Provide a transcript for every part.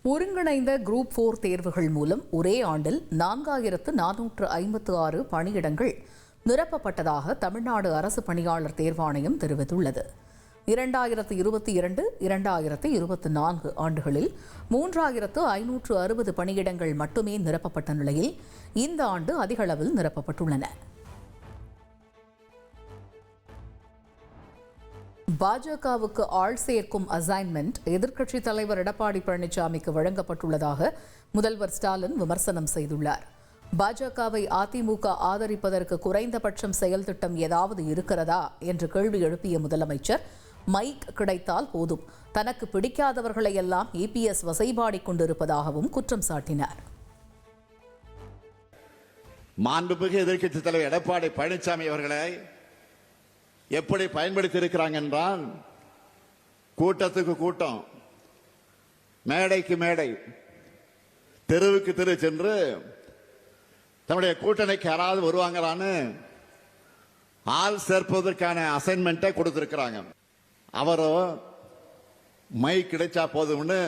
ஒருங்கிணைந்த குரூப் 4 தேர்வுகள் மூலம் ஒரே ஆண்டில் 4456 பணியிடங்கள் நிரப்பப்பட்டதாக தமிழ்நாடு அரசு பணியாளர் தேர்வாணையம் தெரிவித்துள்ளது. 2022-2024 ஆண்டுகளில் 3560 பணியிடங்கள் மட்டுமே நிரப்பப்பட்ட நிலையில் இந்த ஆண்டு அதிக அளவில் நிரப்பப்பட்டுள்ளன. பாஜகவுக்கு ஆள் சேர்க்கும் அசைன்மெண்ட் எதிர்க்கட்சித் தலைவர் எடப்பாடி பழனிசாமிக்கு வழங்கப்பட்டுள்ளதாக முதல்வர் ஸ்டாலின் விமர்சனம் செய்துள்ளார். பாஜகவை அதிமுக ஆதரிப்பதற்கு குறைந்தபட்சம் செயல் திட்டம் ஏதாவது இருக்கிறதா என்று கேள்வி எழுப்பிய முதலமைச்சர், மைக் கிடைத்தால் போதும், தனக்கு பிடிக்காதவர்களை எல்லாம் EPS வசைபாடிக் கொண்டிருப்பதாகவும் குற்றம் சாட்டினார். மாண்புமிகு எதிர்க்கட்சித் தலைவர் எடப்பாடி பழனிசாமி அவர்களை எப்படி பயன்படுத்தி இருக்கிறாங்க என்றால், கூட்டத்துக்கு கூட்டம், மேடைக்கு மேடை, தெருவுக்கு தெரு சென்று தன்னுடைய கூட்டணிக்கு யாராவது வருவாங்களான்னு ஆள் சேர்ப்பதற்கான அசைன்மெண்ட்டை கொடுத்திருக்கிறாங்க. அவரோ மைக் கிடைச்சா போதும்னு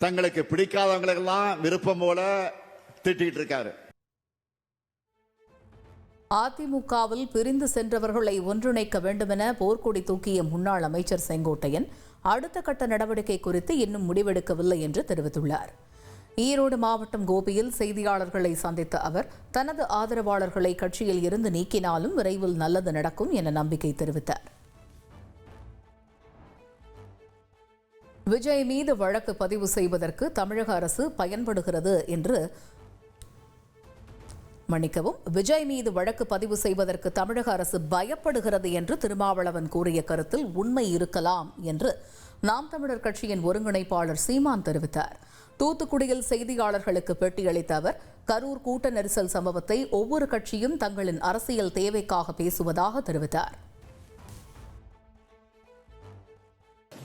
தங்களுக்கு பிடிக்காதவங்களெல்லாம் விருப்பம் போல திட்டிட்டு இருக்காரு. அதிமுகவில் பிரிந்து சென்றவர்களை ஒன்றிணைக்க வேண்டுமென போர்க்கொடி தூக்கிய முன்னாள் அமைச்சர் செங்கோட்டையன் அடுத்த கட்ட நடவடிக்கை குறித்து இன்னும் முடிவெடுக்கவில்லை என்று தெரிவித்துள்ளார். ஈரோடு மாவட்டம் கோபியில் செய்தியாளர்களை சந்தித்த அவர், தனது ஆதரவாளர்களை கட்சியில் இருந்து நீக்கினாலும் விரைவில் நல்லது நடக்கும் என நம்பிக்கை தெரிவித்தார். விஜய் மீது வழக்கு பதிவு செய்வதற்கு தமிழக அரசு பயன்படுகிறது என்று விஜய் மீது வழக்கு பதிவு செய்வதற்கு தமிழக அரசு பயப்படுகிறது என்று திருமாவளவன் கூறிய கருத்தில் உண்மை இருக்கலாம் என்று நாம் தமிழர் கட்சியின் ஒருங்கிணைப்பாளர் சீமான் தெரிவித்தார். தூத்துக்குடியில் செய்தியாளர்களுக்கு பேட்டியளித்த அவர், கரூர் கூட்ட நெரிசல் சம்பவத்தை ஒவ்வொரு கட்சியும் தங்களின் அரசியல் தேவைக்காக பேசுவதாக தெரிவித்தார்.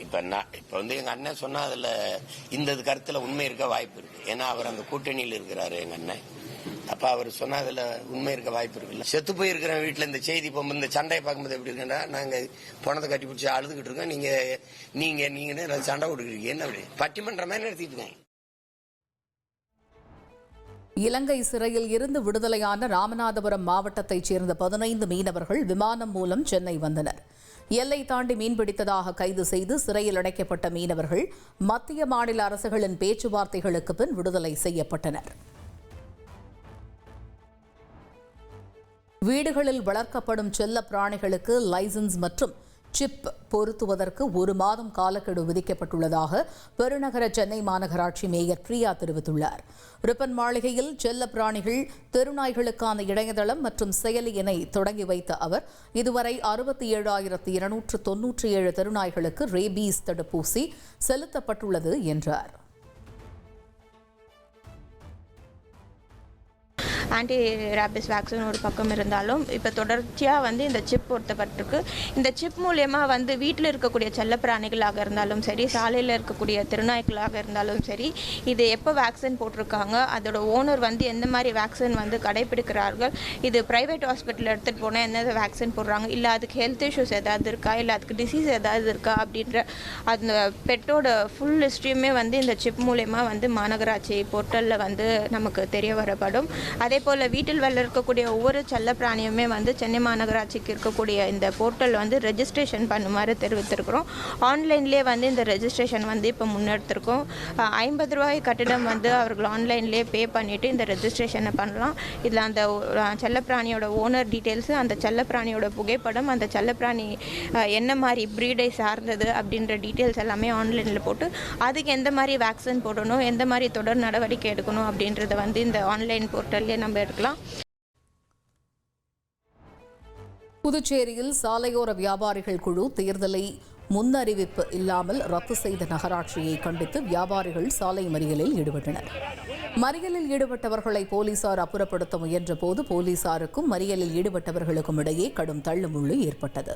இப்ப எங்க அண்ணன் சொன்னா அதுல இந்த கருத்துல உண்மை இருக்க வாய்ப்பு இருக்கு. ஏன்னா அவர் அந்த கூட்டணியில் இருக்கிறாரு எங்க அண்ணன். அப்ப அவர் சொன்னதுல உண்மை இருக்க வாய்ப்பு இருக்குல்ல. செத்து போயிருக்கிற வீட்டுல இந்த செய்தி இந்த சண்டையை பார்க்கும்போது எப்படி இருக்குன்னா, நாங்க பணத்தை கட்டி பிடிச்சி அழுதுகிட்டு இருக்கோம், நீங்க சண்டை கொடுக்குறீங்க, என்ன அப்படி பட்டிமன்ற மாதிரி நடத்திட்டு இருக்காங்க. இலங்கை சிறையில் இருந்து விடுதலையான ராமநாதபுரம் மாவட்டத்தைச் சேர்ந்த 15 மீனவர்கள் விமானம் மூலம் சென்னை வந்தனர். எல்லை தாண்டி மீன்பிடித்ததாக கைது செய்து சிறையில் அடைக்கப்பட்ட மீனவர்கள் மத்திய மாநில அரசுகளின் பேச்சுவார்த்தைகளுக்கு பின் விடுதலை செய்யப்பட்டனர். வீடுகளில் வளர்க்கப்படும் செல்ல பிராணிகளுக்கு லைசன்ஸ் மற்றும் சிப் பொருத்துவதற்கு 1 மாதம் காலக்கெடு விதிக்கப்பட்டுள்ளதாக பெருநகர சென்னை மாநகராட்சி மேயர் பிரியா தெரிவித்துள்ளார். ரிப்பன் மாளிகையில் செல்ல பிராணிகள் தெருநாய்களுக்கான இணையதளம் மற்றும் செயலியினை தொடங்கி வைத்த அவர், இதுவரை 67,297 தெருநாய்களுக்கு ரேபீஸ் தடுப்பூசி செலுத்தப்பட்டுள்ளது என்றார். ஆன்டி ரேபிஸ் வேக்சின் ஒரு பக்கம் இருந்தாலும் இப்போ தொடர்ச்சியாக இந்த சிப் பொருத்தப்பட்டிருக்கு. இந்த சிப் மூலயமா வீட்டில் இருக்கக்கூடிய செல்லப்பிராணிகளாக இருந்தாலும் சரி, சாலையில் இருக்கக்கூடிய திருநாய்களாக இருந்தாலும் சரி, இது எப்போ வேக்சின் போட்டிருக்காங்க, அதோட ஓனர் எந்த மாதிரி வேக்சின் கடைபிடிக்கிறார்கள், இது ப்ரைவேட் ஹாஸ்பிட்டல் எடுத்துகிட்டு போனால் எந்த வேக்சின் போடுறாங்க, இல்லை அதுக்கு ஹெல்த் இஷ்யூஸ் ஏதாவது இருக்கா, இல்லை அதுக்கு டிசீஸ் ஏதாவது இருக்கா அப்படின்ற அந்த பெட்டோட ஃபுல் ஹிஸ்ட்ரியுமே இந்த சிப் மூலயமா மாநகராட்சி போர்ட்டலில் நமக்கு தெரிய வரப்படும். அதே போல் வீட்டில் வளர்க்கக்கூடிய ஒவ்வொரு செல்ல பிராணியுமே சென்னை மாநகராட்சிக்கு இருக்கக்கூடிய இந்த போர்ட்டல் ரெஜிஸ்ட்ரேஷன் பண்ணுமாறு தெரிவித்திருக்கிறோம். ஆன்லைன்லேயே இந்த ரெஜிஸ்ட்ரேஷன் இப்போ முன்னெடுத்திருக்கோம். 50 ரூபாய் கட்டிடம் அவர்கள் ஆன்லைன்லேயே பே பண்ணிவிட்டு இந்த ரெஜிஸ்ட்ரேஷனை பண்ணலாம். இதில் அந்த செல்லப்பிராணியோட ஓனர் டீட்டெயில்ஸு, அந்த செல்லப்பிராணியோட புகைப்படம், அந்த செல்லப்பிராணி என்ன மாதிரி ப்ரீடை சார்ந்தது அப்படின்ற டீட்டெயில்ஸ் எல்லாமே ஆன்லைனில் போட்டு அதுக்கு எந்த மாதிரி வேக்சின் போடணும், எந்த மாதிரி தொடர் நடவடிக்கை எடுக்கணும் அப்படின்றத இந்த ஆன்லைன் போர்ட்டல்லே நம்ம எடுக்கலாம். புதுச்சேரியில் சாலையோர வியாபாரிகள் குழு தேர்தலை முன்னறிவிப்பு இல்லாமல் ரத்து செய்த நகராட்சியை கண்டித்து வியாபாரிகள் சாலை மறியலில் ஈடுபட்டனர். மறியலில் ஈடுபட்டவர்களை போலீசார் அப்புறப்படுத்த முயன்ற போது போலீசாருக்கும் மறியலில் ஈடுபட்டவர்களுக்கும் இடையே கடும் தள்ளுமுள்ளு ஏற்பட்டது.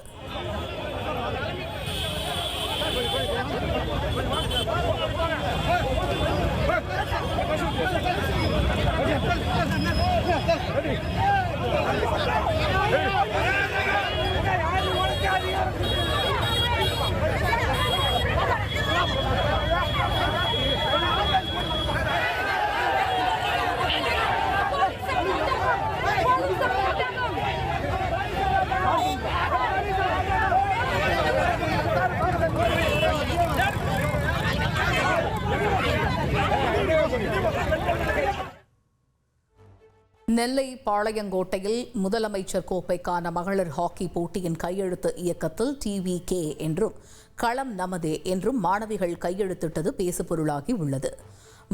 நெல்லை பாளையங்கோட்டையில் முதலமைச்சர் கோப்பைக்கான மகளிர் ஹாக்கி போட்டியின் கையெழுத்து இயக்கத்தில் TVK என்றும் களம் நமதே என்றும் மாணவிகள் கையெழுத்திட்டது பேசுபொருளாகி உள்ளது.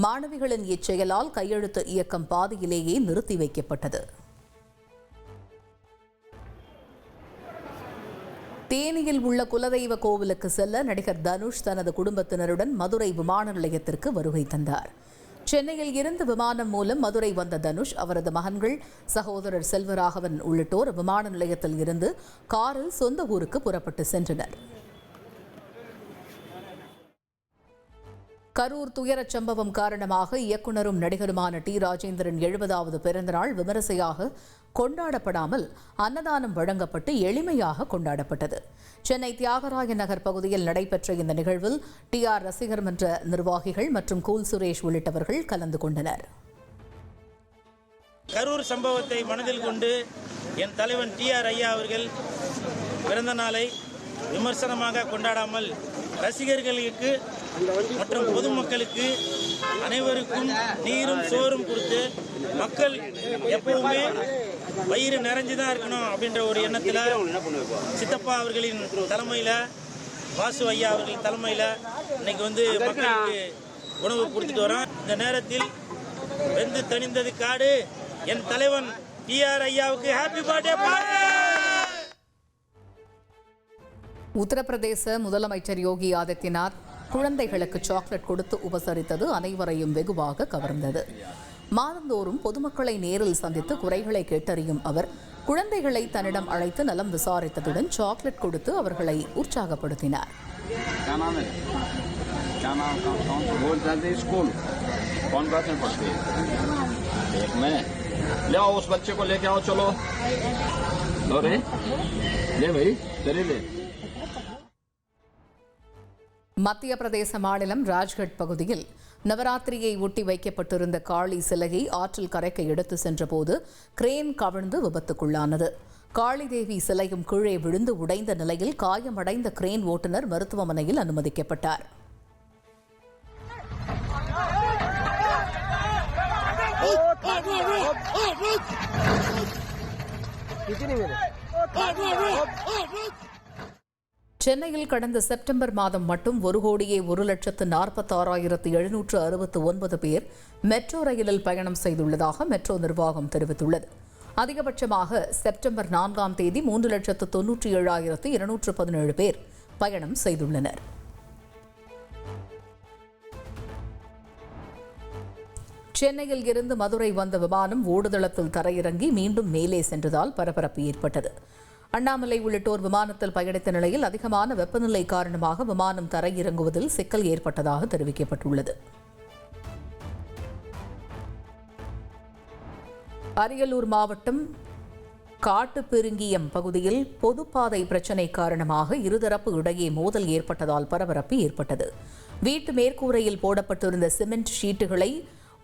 மாணவிகளின் இச்செயலால் கையெழுத்து இயக்கம் பாதியிலேயே நிறுத்தி வைக்கப்பட்டது. தேனியில் உள்ள குலதெய்வ கோவிலுக்கு செல்ல நடிகர் தனுஷ் தனது குடும்பத்தினருடன் மதுரை விமான நிலையத்திற்கு வருகை தந்தார். சென்னையில் இருந்து விமானம் மூலம் மதுரை வந்த தனுஷ், அவரது மகன்கள், சகோதரர் செல்வராகவன் உள்ளிட்டோர் விமான நிலையத்தில் இருந்து காரில் சொந்த ஊருக்கு புறப்பட்டு சென்றனர். கரூர் துயரச் சம்பவம் காரணமாக இயக்குனரும் நடிகருமான T. ராஜேந்திரன் 70வது பிறந்தநாள் விமரிசையாக கொண்டாடப்படாமல் அன்னதானம் வழங்கப்பட்டு எளிமையாக கொண்டாடப்பட்டது. சென்னை தியாகராய நகர் பகுதியில் நடைபெற்ற இந்த நிகழ்வில் TR ரசிகர் மன்ற நிர்வாகிகள் மற்றும் கூல் சுரேஷ் உள்ளிட்டவர்கள் கலந்து கொண்டனர். கரூர் சம்பவத்தை மனதில் கொண்டு என் தலைவன் TR ஐயா அவர்கள் பிறந்த நாளை விமர்சனமாக கொண்டாடாமல் ரசிகர்களுக்கு மற்றும் பொதுமக்களுக்கு அனைவருக்கும் நீரும் சோறும் கொடுத்து மக்கள் எப்பவுமே வயிறு நிறைஞ்சுதான் இருக்கணும் அப்படின்ற ஒரு எண்ணத்தில் சித்தப்பா அவர்களின் தலைமையில், வாசு ஐயா அவர்களின் தலைமையில் இன்னைக்கு மக்களுக்கு உணவு கொடுத்துட்டு வரோம். இந்த நேரத்தில் வெந்து தணிந்தது காடு, என் தலைவன் TR ஐயாவுக்கு ஹாப்பி பர்த்டே பாரு. உத்தரப்பிரதேச முதலமைச்சர் யோகி ஆதித்யநாத் குழந்தைகளுக்கு சாக்லேட் கொடுத்து உபசரித்தது அனைவரையும் வெகுவாக கவர்ந்தது. மாதந்தோறும் பொதுமக்களை நேரில் சந்தித்து குறைகளை கேட்டறியும் அவர் குழந்தைகளை தன்னிடம் அழைத்து நலம் விசாரித்ததுடன் சாக்லேட் கொடுத்து அவர்களை உற்சாகப்படுத்தினார். மத்திய பிரதேச மாநிலம் ராஜ்கட் பகுதியில் நவராத்திரியை ஒட்டி வைக்கப்பட்டிருந்த காளி சிலையை ஆற்றில் கரைக்க எடுத்து சென்றபோது கிரேன் கவிழ்ந்து விபத்துக்குள்ளானது. காளி தேவி சிலையும் கீழே விழுந்து உடைந்த நிலையில் காயமடைந்த கிரேன் ஓட்டுநர் மருத்துவமனையில் அனுமதிக்கப்பட்டார். சென்னையில் கடந்த செப்டம்பர் மாதம் மட்டும் 1,01,46,769 பேர் மெட்ரோ ரயிலில் பயணம் செய்துள்ளதாக மெட்ரோ நிர்வாகம் தெரிவித்துள்ளது. அதிகபட்சமாக செப்டம்பர் 4ஆம் தேதி 3,97,217 பேர் பயணம் செய்துள்ளனர். சென்னையில் இருந்து மதுரை வந்த விமானம் ஓடுதளத்தில் தரையிறங்கி மீண்டும் மேலே சென்றதால் பரபரப்பு ஏற்பட்டது. அண்ணாமலை உள்ளிட்டோர் விமானத்தில் பயணித்த நிலையில் அதிகமான வெப்பநிலை காரணமாக விமானம் தரையிறங்குவதில் சிக்கல் ஏற்பட்டதாக தெரிவிக்கப்பட்டுள்ளது. அரியலூர் மாவட்டம் காட்டுப்பெருங்கியம் பகுதியில் பொதுப்பாதை பிரச்சினை காரணமாக இருதரப்பு இடையே மோதல் ஏற்பட்டதால் பரபரப்பு ஏற்பட்டது. வீட்டு மேற்கூரையில் போடப்பட்டிருந்த சிமெண்ட் ஷீட்டுகளை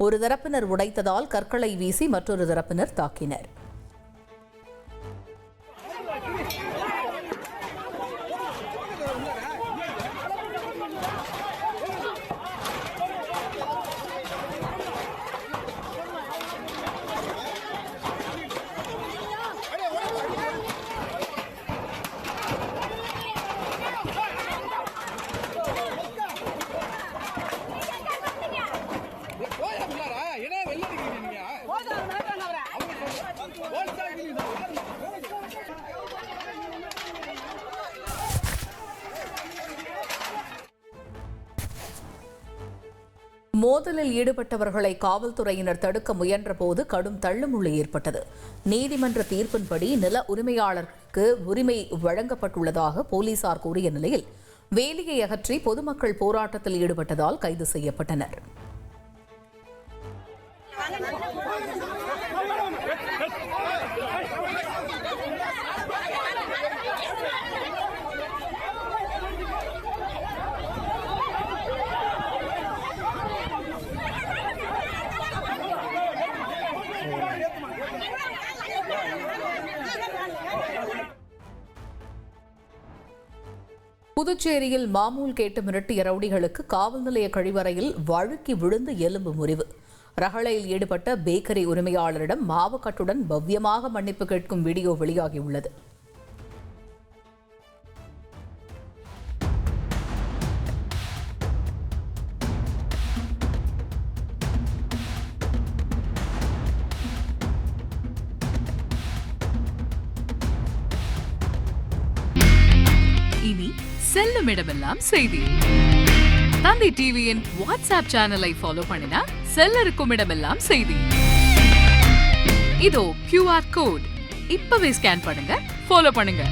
ஒரு தரப்பினர் உடைத்ததால் கற்களை வீசி மற்றொரு தரப்பினர் தாக்கினர். மோதலில் ஈடுபட்டவர்களை காவல்துறையினர் தடுக்க முயன்றபோது கடும் தள்ளுமுள்ளு ஏற்பட்டது. நீதிமன்ற தீர்ப்பின்படி நில உரிமையாளருக்கு உரிமை வழங்கப்பட்டுள்ளதாக போலீசார் கூறிய நிலையில் வேலியை அகற்றி பொதுமக்கள் போராட்டத்தில் ஈடுபட்டதால் கைது செய்யப்பட்டனர். புதுச்சேரியில் மாமூல் கேட்டு மிரட்டிய ரவுடிகளுக்கு காவல் நிலைய கழிவறையில் வழுக்கி விழுந்து எலும்பு முறிவு. ரகளையில் ஈடுபட்ட பேக்கரி உரிமையாளரிடம் மாவுக்கட்டுடன் பவ்யமாக மன்னிப்பு கேட்கும் வீடியோ வெளியாகியுள்ளது. இனி செல்லும் இடமெல்லாம் செய்தி. தந்தி டிவியின் வாட்ஸ்அப் சேனலை ஃபாலோ பண்ணினா செல்ல இருக்கும் இடமெல்லாம் செய்தி. இதோ QR கோட் இப்பவே ஸ்கேன் பண்ணுங்க, ஃபாலோ பண்ணுங்க.